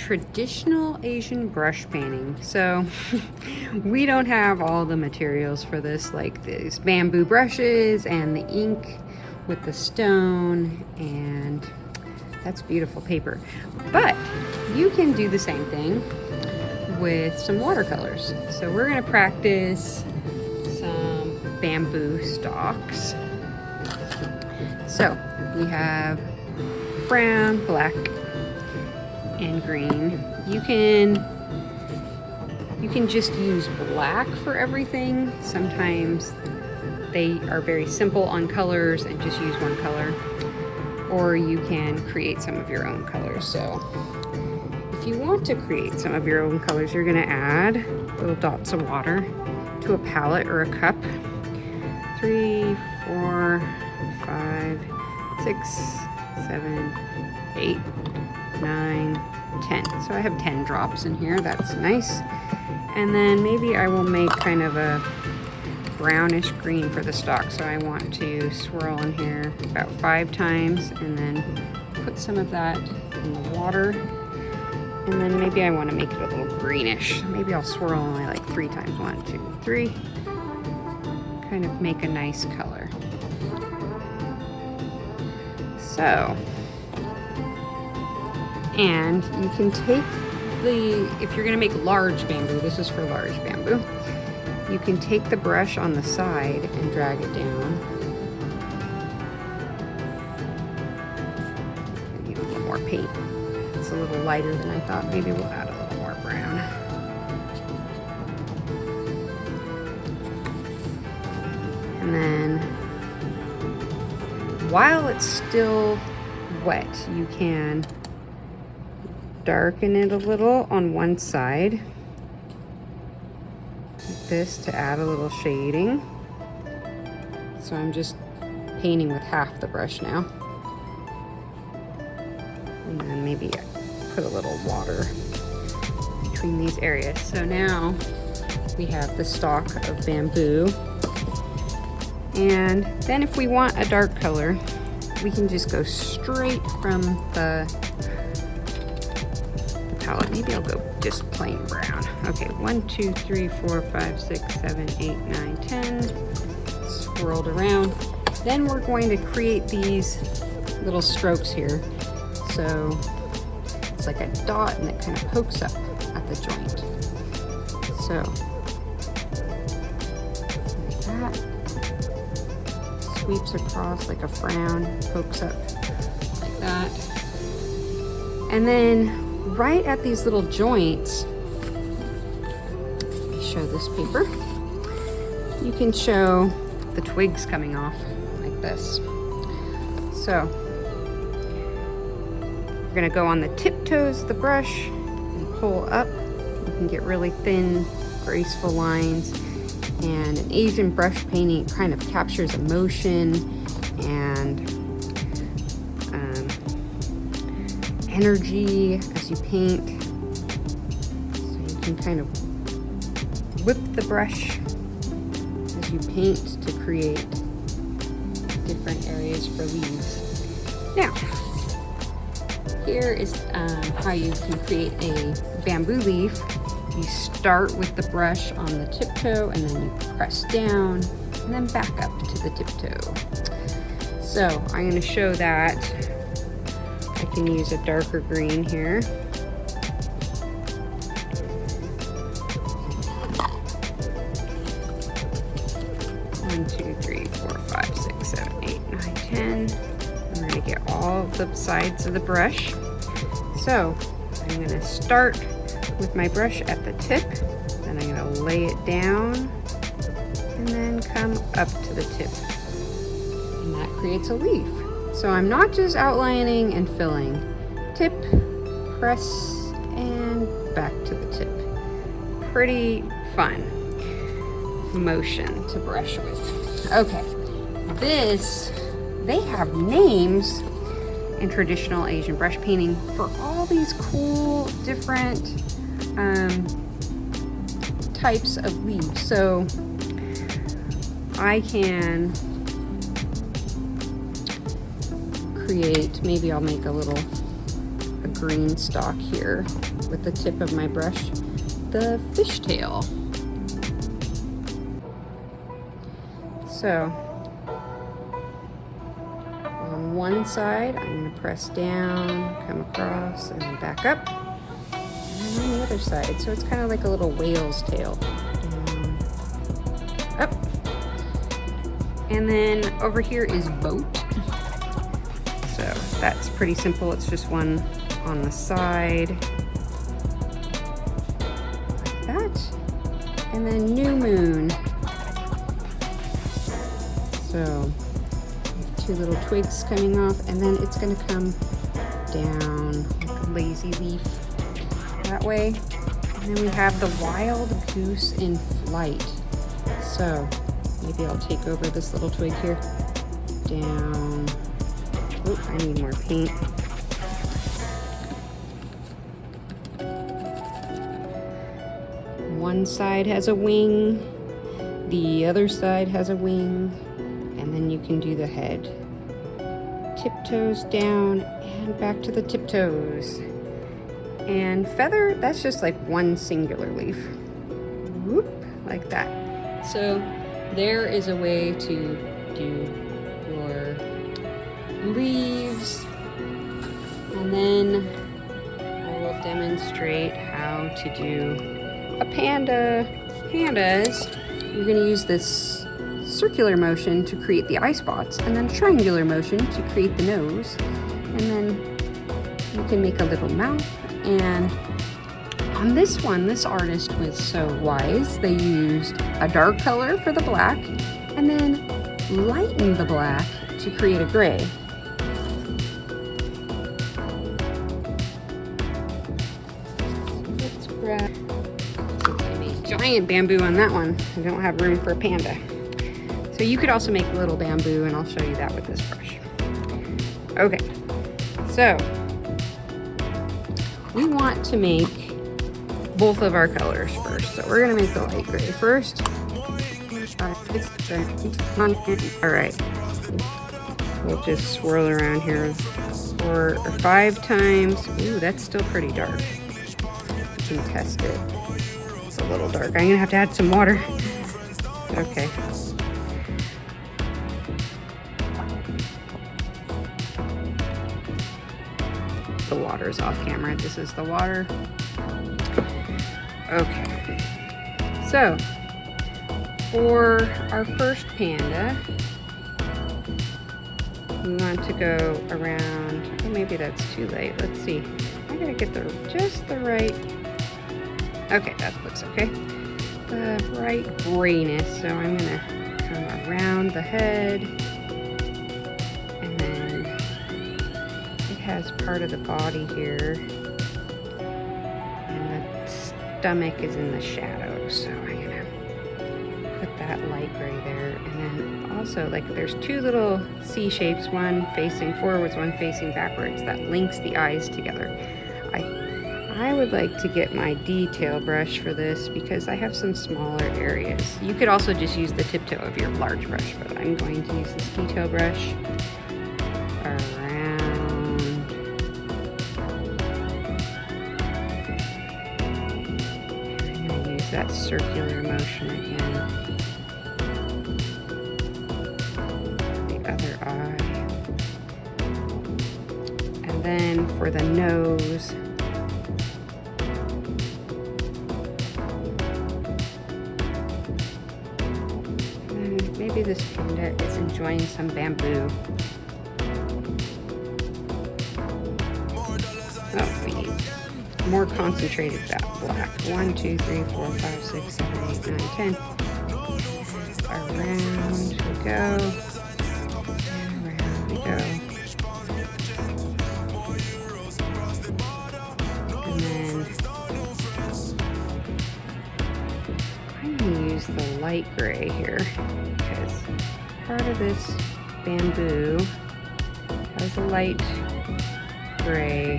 traditional Asian brush painting. So we don't have all the materials for this, like these bamboo brushes and the ink with the stone, and that's beautiful paper. But you can do the same thing with some watercolors. So we're gonna practice some bamboo stalks. So we have brown, black, and green. You can just use black for everything. Sometimes they are very simple on colors and just use one color, or you can create some of your own colors. So if you want to create some of your own colors, you're gonna add little dots of water to a palette or a cup. 3, 4, 5, 6, 7, 8, 9, 10. So I have 10 drops in here. That's nice. And then maybe I will make kind of a brownish green for the stalk. So I want to swirl in here about 5 times and then put some of that in the water. And then maybe I want to make it a little greenish. Maybe I'll swirl only like 3 times. 1, 2, 3. Kind of make a nice color. So, and you can take if you're gonna make large bamboo, this is for large bamboo, you can take the brush on the side and drag it down. I need a little more paint. It's a little lighter than I thought. Maybe we'll add a little more brown. And then, while it's still wet, you can darken it a little on one side, like this, to add a little shading. So I'm just painting with half the brush now. And then maybe put a little water between these areas. So now we have the stalk of bamboo. And then if we want a dark color, we can just go straight from the palette. Maybe I'll go just plain brown. Okay, 1, 2, 3, 4, 5, 6, 7, 8, 9, 10. Swirled around. Then we're going to create these little strokes here. So it's like a dot and it kind of pokes up at the joint. So like that. Sweeps across like a frown, pokes up like that. And then right at these little joints, let me show this paper. You can show the twigs coming off like this. So we're gonna go on the tiptoes of the brush and pull up. You can get really thin, graceful lines. And an Asian brush painting kind of captures emotion and energy as you paint. So you can kind of whip the brush as you paint to create different areas for leaves. Now, here is how you can create a bamboo leaf. You start with the brush on the tiptoe and then you press down and then back up to the tiptoe. So I'm going to show that. I can use a darker green here. 1, 2, 3, 4, 5, 6, 7, 8, 9, 10. I'm going to get all of the sides of the brush. So I'm going to start with my brush at the tip, then I'm going to lay it down and then come up to the tip, and that creates a leaf. So I'm not just outlining and filling. Tip, press, and back to the tip. Pretty fun motion to brush with. Okay, they have names in traditional Asian brush painting for all these cool different types of leaves. So I can create, maybe I'll make a little a green stalk here with the tip of my brush, the fishtail. So on one side, I'm going to press down, come across, and then back up. And on the other side, so it's kind of like a little whale's tail. Down, up. And then over here is boat. So that's pretty simple. It's just one on the side, like that. And then new moon. So two little twigs coming off, and then it's going to come down like a lazy leaf that way. And then we have the wild goose in flight. So maybe I'll take over this little twig here. Down. Oh, I need more paint. One side has a wing, the other side has a wing, and then you can do the head. Tiptoes down and back to the tiptoes. And feather, that's just like one singular leaf. Whoop, like that. So there is a way to do your leaves. And then I will demonstrate how to do a panda. Pandas, you're going to use this circular motion to create the eye spots, and then triangular motion to create the nose, and then you can make a little mouth. And on this one, this artist was so wise, they used a dark color for the black and then lightened the black to create a gray. Let's grab a giant bamboo on that one. I don't have room for a panda. So you could also make a little bamboo, and I'll show you that with this brush. Okay, so we want to make both of our colors first. So we're gonna make the light gray first. All right, we'll just swirl around here 4 or 5 times. Ooh, that's still pretty dark. You can test it. It's a little dark. I'm gonna have to add some water. Okay. The water's off camera. This is the water. Okay. So, for our first panda, we want to go around, oh, maybe that's too late. Let's see. I gotta get just the right, okay, that looks okay. The right grayness. So I'm gonna come around the head, and then it has part of the body here, and the stomach is in the shadow. So I'm gonna put that light gray there, and then also, like, there's 2 little C shapes, one facing forwards, one facing backwards, that links the eyes together. I would like to get my detail brush for this because I have some smaller areas. You could also just use the tip toe of your large brush, but I'm going to use this detail brush around. I'm going to use that circular motion again. The other eye. And then for the nose, maybe this panda is enjoying some bamboo. Oh, we need more concentrated black. 1, 2, 3, 4, 5, 6, 7, 8, 9, 10. Around we go. And around we go. And then I'm going to use the light gray here, because part of this bamboo has a light gray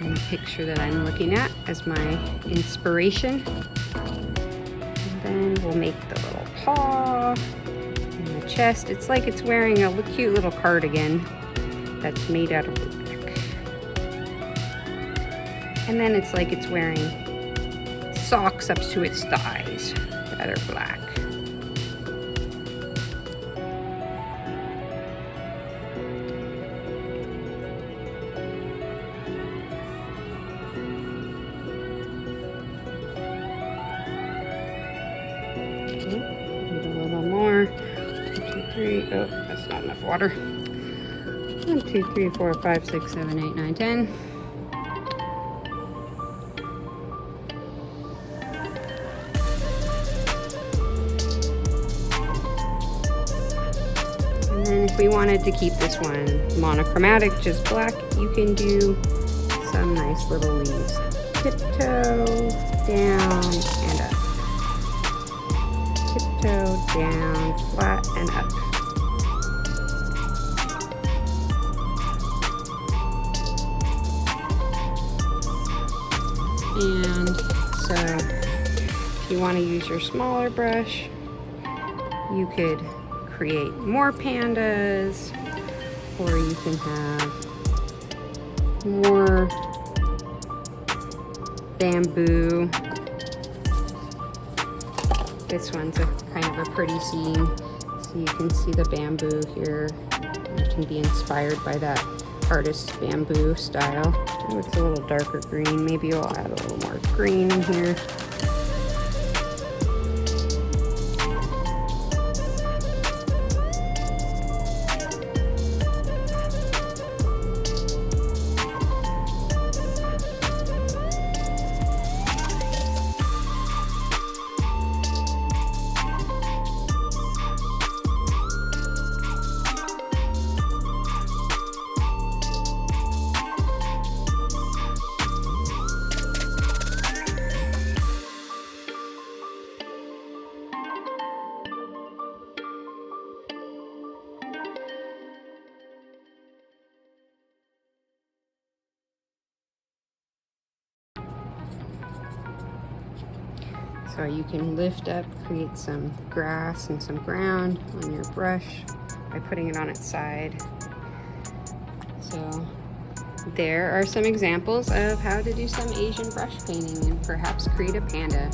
in the picture that I'm looking at as my inspiration. And then we'll make the little paw and the chest. It's like it's wearing a cute little cardigan. that's made out of black. And then it's like it's wearing socks up to its thighs that are black. Need a little more. 1, 2, 3. Oh, that's not enough water. 1, 2, 3, 4, 5, 6, 7, 8, 9, 10. And then if we wanted to keep this one monochromatic, just black, you can do some nice little leaves. Tiptoe down and up. Tiptoe down, flat and up. And so if you want to use your smaller brush, you could create more pandas, or you can have more bamboo. This one's a kind of a pretty scene, so you can see the bamboo here. It can be inspired by that artist's bamboo style. Oh, it's a little darker green. Maybe I'll add a little more green in here. So you can lift up, create some grass and some ground on your brush by putting it on its side. So there are some examples of how to do some Asian brush painting and perhaps create a panda.